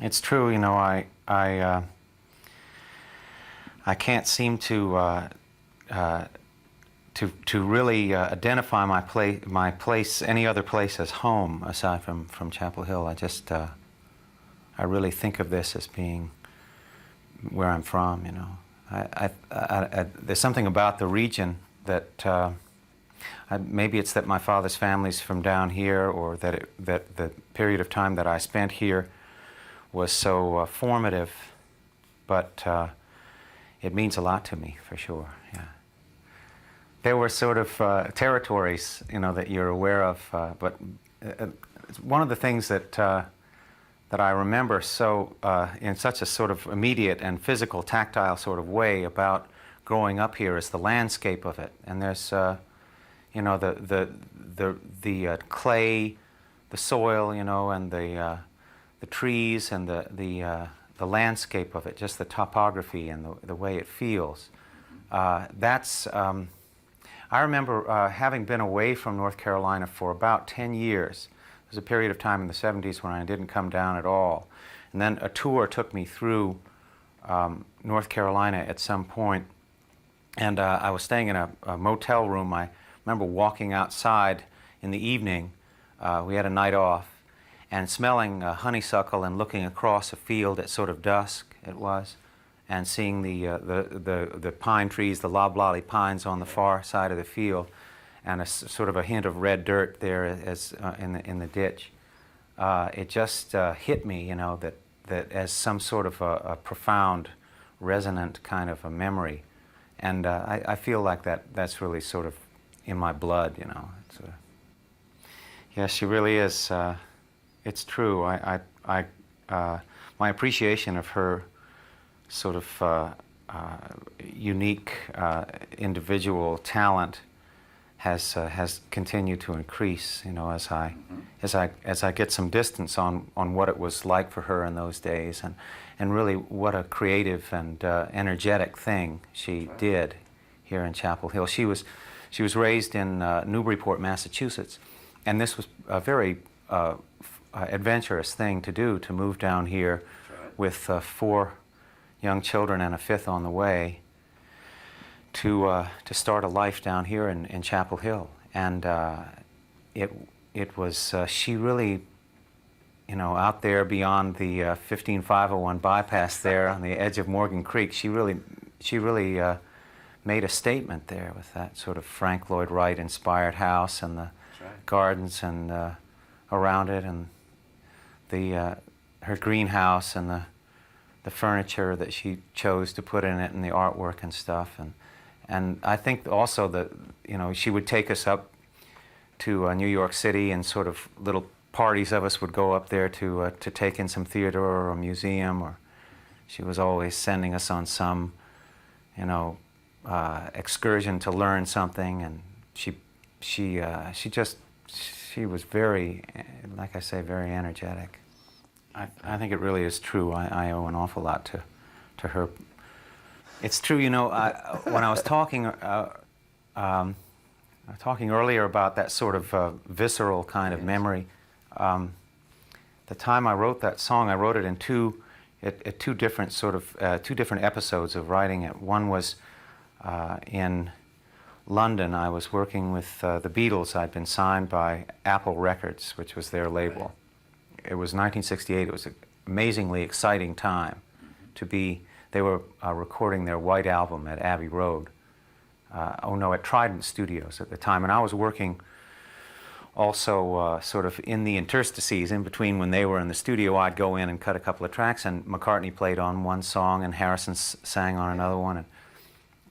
It's true, I can't seem to really identify my place, any other place as home aside from Chapel Hill. I really think of this as being where I'm from. There's something about the region that maybe it's that my father's family's from down here, or that the period of time that I spent here was so formative, but it means a lot to me for sure. Yeah. There were sort of territories, that you're aware of, but it's one of the things that I remember so in such a sort of immediate and physical, tactile sort of way about growing up here is the landscape of it. And there's, the clay, the soil, and the trees and the landscape of it, just the topography and the way it feels. I remember having been away from North Carolina for about 10 years. There was a period of time in the 70s when I didn't come down at all. And then a tour took me through North Carolina at some point. And I was staying in a motel room. I remember walking outside in the evening. We had a night off. And smelling honeysuckle and looking across a field at sort of dusk, it was, and seeing the pine trees, the loblolly pines on the far side of the field, and sort of a hint of red dirt there as in the ditch. It just hit me, that as some sort of a profound, resonant kind of a memory, and I feel like that's really sort of in my blood, yeah, she really is. It's true. My appreciation of her sort of unique individual talent has continued to increase. As I get some distance on what it was like for her in those days, and really what a creative and energetic thing she did here in Chapel Hill. She was raised in Newburyport, Massachusetts, and this was a very adventurous thing to do, to move down here with 4 young children and a 5th on the way to start a life down here in Chapel Hill. And it was she really, out there beyond the 15501 bypass there on the edge of Morgan Creek, she really made a statement there with that sort of Frank Lloyd Wright inspired house and the gardens and around it, and her greenhouse and the furniture that she chose to put in it and the artwork and stuff. And I think also that, she would take us up to New York City, and sort of little parties of us would go up there to take in some theater or a museum, or she was always sending us on some, excursion to learn something. And she was very, like I say, very energetic. I think it really is true. I owe an awful lot to her. It's true, when I was talking earlier about that sort of visceral kind of memory, the time I wrote that song, I wrote it in two different episodes of writing it. One was in London. I was working with the Beatles. I'd been signed by Apple Records, which was their label. It was 1968. It was an amazingly exciting time to be. They were recording their White Album at Abbey Road. At Trident Studios at the time. And I was working also sort of in the interstices, in between when they were in the studio. I'd go in and cut a couple of tracks, and McCartney played on one song, and Harrison sang on another one.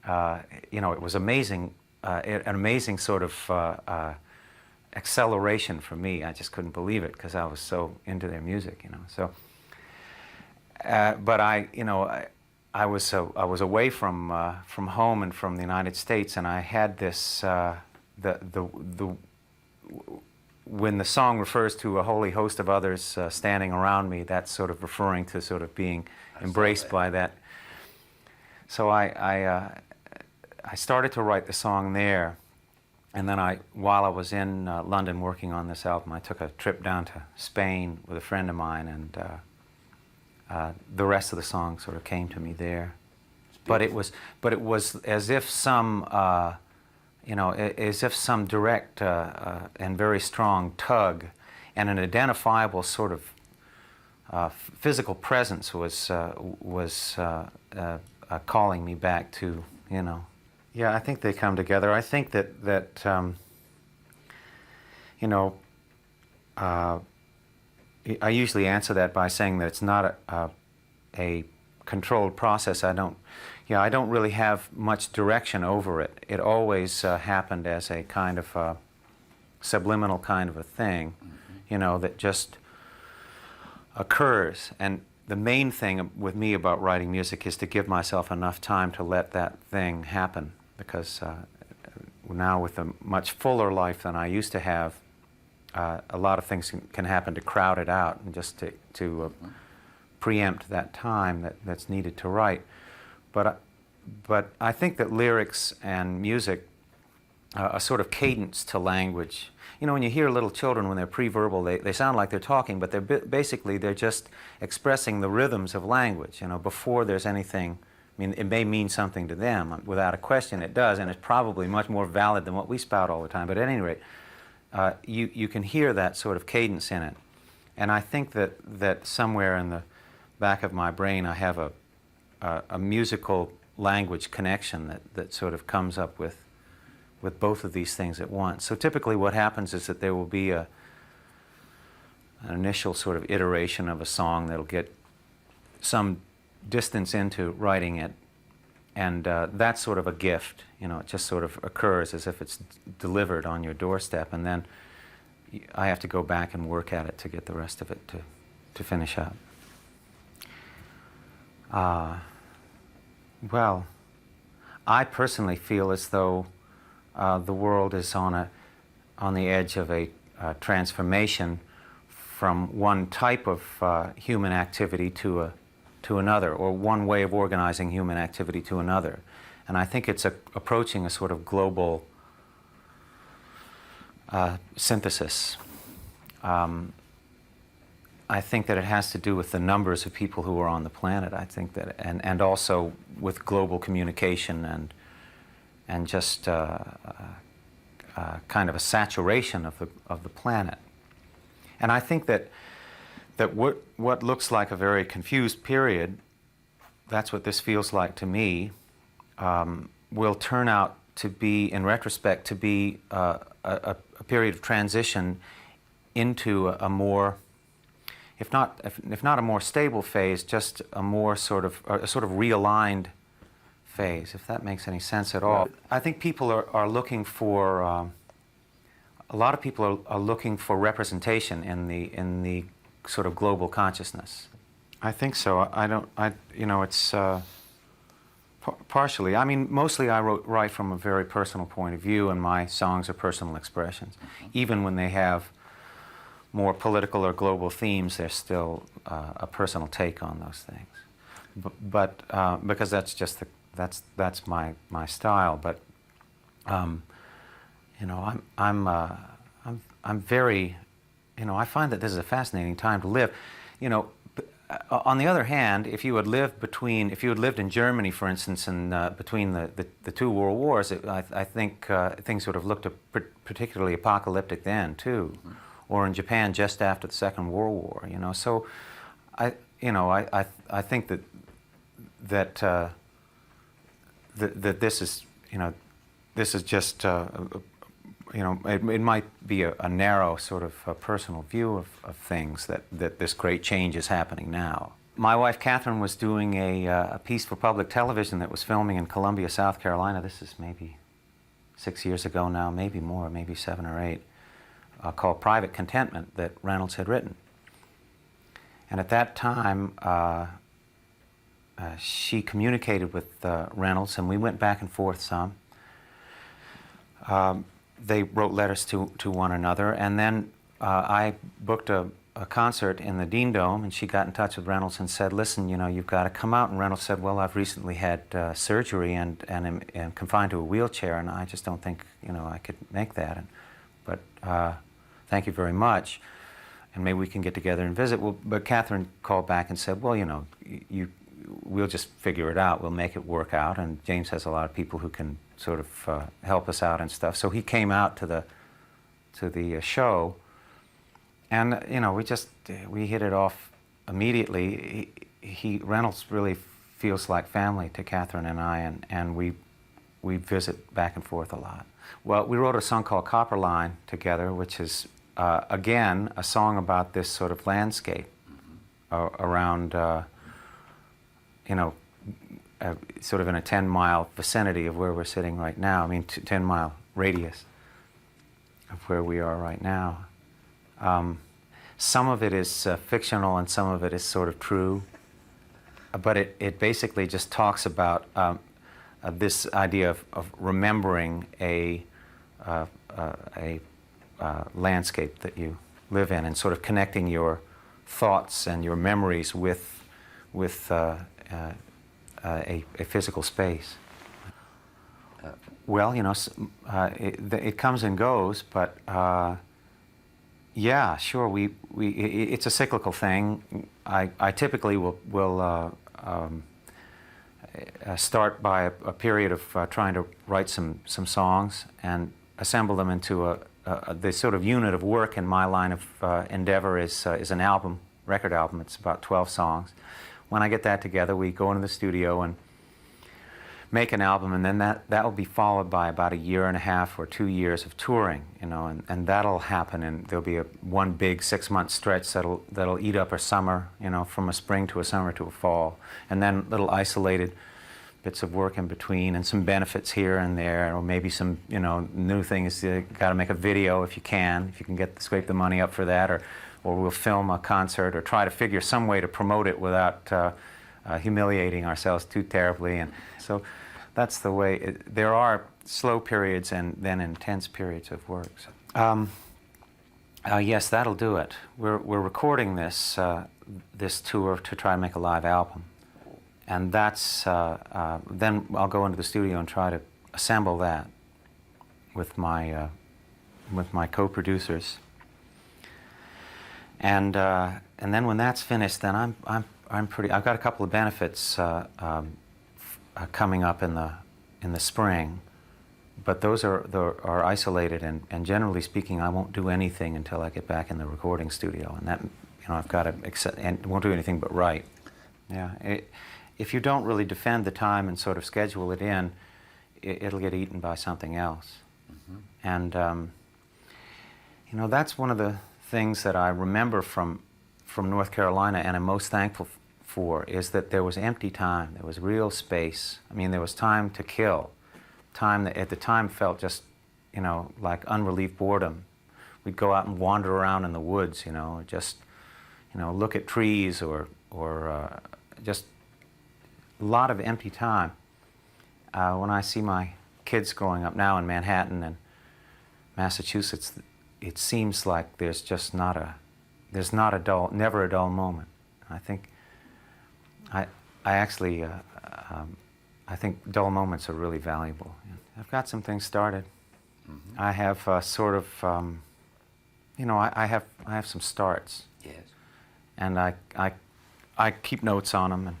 And it was amazing, an amazing sort of acceleration for me. I just couldn't believe it because I was so into their music, So, but I was away from home and from the United States, and I had this when the song refers to a holy host of others standing around me, that's sort of referring to sort of being embraced by that. So I started to write the song there, and then while I was in London working on this album, I took a trip down to Spain with a friend of mine, and the rest of the song sort of came to me there. But it was as if some, as if some direct and very strong tug, and an identifiable sort of physical presence was calling me back to, Yeah, I think they come together. I think that I usually answer that by saying that it's not a controlled process. I don't really have much direction over it. It always happened as a kind of subliminal kind of a thing, that just occurs. And the main thing with me about writing music is to give myself enough time to let that thing happen, because now with a much fuller life than I used to have, a lot of things can happen to crowd it out and just to preempt that time that's needed to write. But I think that lyrics and music are sort of cadence to language. When you hear little children when they're pre-verbal, they sound like they're talking, but they're just expressing the rhythms of language, before there's anything. I mean, it may mean something to them. Without a question, it does, and it's probably much more valid than what we spout all the time. But at any rate, you can hear that sort of cadence in it. And I think that somewhere in the back of my brain I have a musical language connection that sort of comes up with both of these things at once. So typically what happens is that there will be an initial sort of iteration of a song that'll get some distance into writing it, and that's sort of a gift. It just sort of occurs as if it's delivered on your doorstep, and then I have to go back and work at it to get the rest of it to finish up. Well, I personally feel as though the world is on the edge of a transformation from one type of human activity to another, or one way of organizing human activity to another. And I think it's approaching a sort of global synthesis. I think that it has to do with the numbers of people who are on the planet. I think that, and also with global communication and just kind of a saturation of the planet. And I think that what looks like a very confused period, that's what this feels like to me, will turn out to be, in retrospect, to be a period of transition into a more, if not a more stable phase, just a more sort of realigned phase, if that makes any sense at all. I think people are looking for, a lot of people are looking for representation in the sort of global consciousness. I think so. It's partially. I mean, mostly I write from a very personal point of view, and my songs are personal expressions. Even when they have more political or global themes, there's still a personal take on those things. But because that's just that's my style. But I'm very, I find that this is a fascinating time to live. On the other hand, if you had lived in Germany, for instance, and between the two world wars, I think things would have looked particularly apocalyptic then too, or in Japan just after the Second World War. So I think that this is just it might be a narrow sort of personal view of things, that this great change is happening now. My wife Catherine was doing a piece for public television that was filming in Columbia, South Carolina. This is maybe 6 years ago now, maybe more, maybe 7 or 8, called Private Contentment, that Reynolds had written. And at that time, she communicated with Reynolds, and we went back and forth some. They wrote letters to one another, and then I booked a concert in the Dean Dome, and she got in touch with Reynolds and said, "Listen, you've got to come out." And Reynolds said, "Well, I've recently had surgery and am confined to a wheelchair, and I just don't think I could make that. But thank you very much." and maybe we can get together and visit. Well, but Catherine called back and said, well, you know, we'll just figure it out. We'll make it work out. And James has a lot of people who can sort of help us out and stuff. So he came out to the show, and you know, we hit it off immediately. Reynolds really feels like family to Catherine and I, and we visit back and forth a lot. Well, we wrote a song called Copper Line together, which is again a song about this sort of landscape around. You know, sort of in a 10-mile vicinity of where we're sitting right now. I mean, 10-mile radius of where we are right now. Some of it is fictional and some of it is sort of true, but it basically just talks about this idea of remembering a landscape that you live in and sort of connecting your thoughts and your memories with a physical space. Well, you know, it comes and goes, but yeah, sure. It's a cyclical thing. I typically will start by a period of trying to write some songs and assemble them into the sort of unit of work in my line of endeavor is an album, record album. It's about 12 songs. When I get that together, we go into the studio and make an album, and then that will be followed by about 1.5 years or 2 years of touring, you know, and that'll happen, and there'll be one big 6-month stretch that'll eat up a summer, you know, from a spring to a summer to a fall, and then little isolated bits of work in between, and some benefits here and there, or maybe some, you know, new things. You got to make a video if you can scrape the money up for that, or we'll film a concert or try to figure some way to promote it without humiliating ourselves too terribly. And so that's the way. There are slow periods and then intense periods of work. So, yes, that'll do it. We're recording this tour to try and make a live album, and that's then I'll go into the studio and try to assemble that with my co-producers. And then when that's finished, then I'm pretty. I've got a couple of benefits coming up in the spring, but those are isolated, and generally speaking, I won't do anything until I get back in the recording studio, and that, you know, I've got to accept, and won't do anything but write. Yeah, if you don't really defend the time and sort of schedule it in, it'll get eaten by something else, and you know, that's one of the things that I remember from North Carolina and I'm most thankful for, is that there was empty time. There was real space. I mean, there was time to kill. Time that at the time felt just, you know, like unrelieved boredom. We'd go out and wander around in the woods, you know, just, you know, look at trees or just a lot of empty time. When I see my kids growing up now in Manhattan and Massachusetts, it seems like there's just never a dull moment. I think, I think dull moments are really valuable. I've got some things started. I have sort of, you know, I have some starts. Yes. And I keep notes on them, and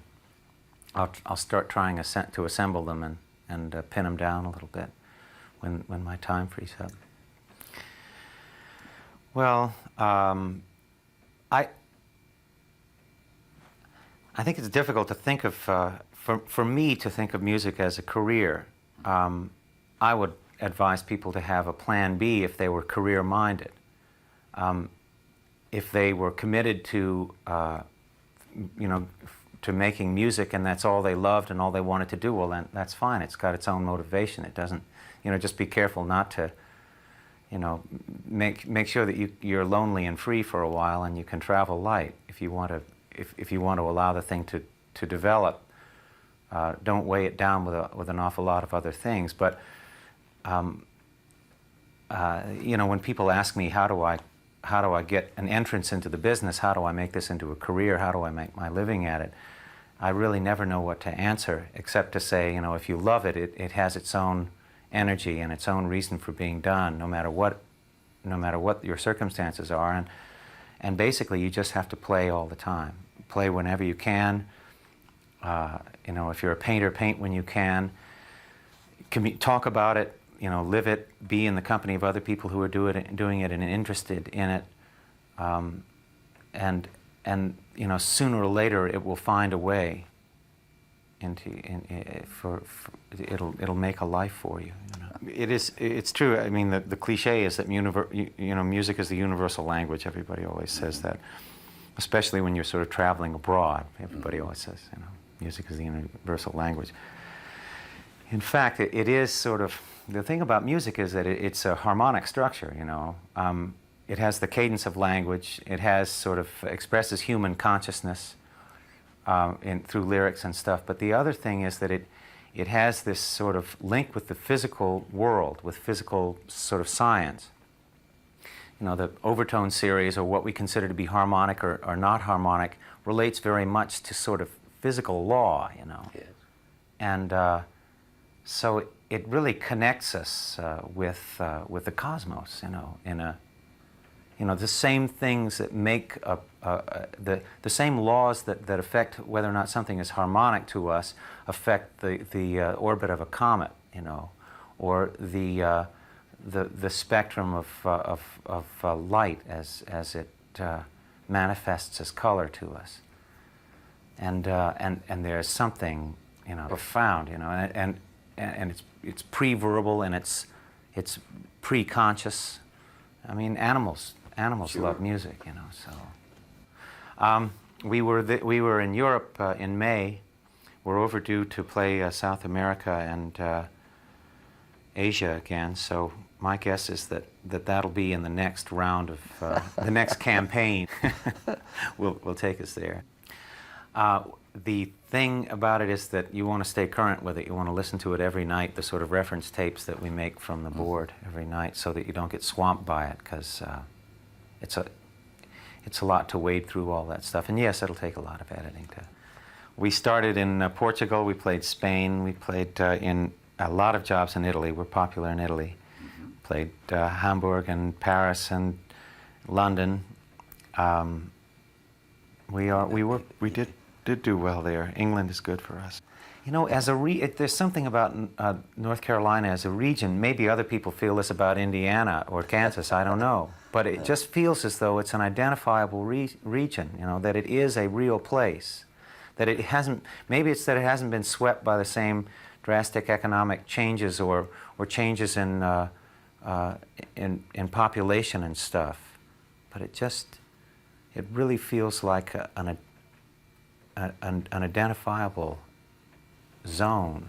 I'll start trying to assemble them and pin them down a little bit when my time frees up. Well, I think it's difficult to think of, for me to think of music as a career. I would advise people to have a plan B if they were career-minded. If they were committed to, you know, to making music and that's all they loved and all they wanted to do, well, then that's fine. It's got its own motivation. It doesn't, you know, just be careful not to, you know, make sure that you're lonely and free for a while and you can travel light. If you want to allow the thing to develop, don't weigh it down with an awful lot of other things. But you know, when people ask me how do I get an entrance into the business, how do I make this into a career, how do I make my living at it, I really never know what to answer, except to say, you know, if you love it, it has its own energy and its own reason for being done, no matter what your circumstances are. And basically, you just have to play all the time. Play whenever you can. You know, if you're a painter, paint when you can. Talk about it, you know, live it, be in the company of other people who are doing it and interested in it. And you know, sooner or later it will find a way it'll make a life for you. You know? It's true. I mean, the cliche is that you know, music is the universal language. Everybody always says that, especially when you're sort of traveling abroad. Everybody always says, you know, music is the universal language. In fact, it is sort of, the thing about music is that it's a harmonic structure, you know. It has the cadence of language. It has sort of expresses human consciousness through lyrics and stuff. But the other thing is that it has this sort of link with the physical world, with physical sort of science. You know, the overtone series, or what we consider to be harmonic or not harmonic, relates very much to sort of physical law, you know. Yes. And so it really connects us with the cosmos, you know, you know, the same things that make the same laws that affect whether or not something is harmonic to us affect the orbit of a comet, you know, or the spectrum of light as it manifests as color to us. And there's something, you know, profound, you know, and it's pre-verbal and it's pre-conscious. I mean, animals Sure. love music, you know. So we were in Europe in May. We're overdue to play South America and Asia again. So my guess is that'll be in the next round of the next campaign. will take us there. The thing about it is that you want to stay current with it. You want to listen to it every night, the sort of reference tapes that we make from the board every night, so that you don't get swamped by it, because it's a lot to wade through all that stuff. And yes, it'll take a lot of editing. We started in Portugal, we played Spain, we played in a lot of jobs in Italy. We're popular in Italy. Played Hamburg and Paris and London. We did do well there. England is good for us. You know, there's something about North Carolina as a region. Maybe other people feel this about Indiana or Kansas, I don't know. But it just feels as though it's an identifiable region, you know, that it is a real place. That it hasn't, maybe it's that it hasn't been swept by the same drastic economic changes or changes in population and stuff. But it really feels like an identifiable zone.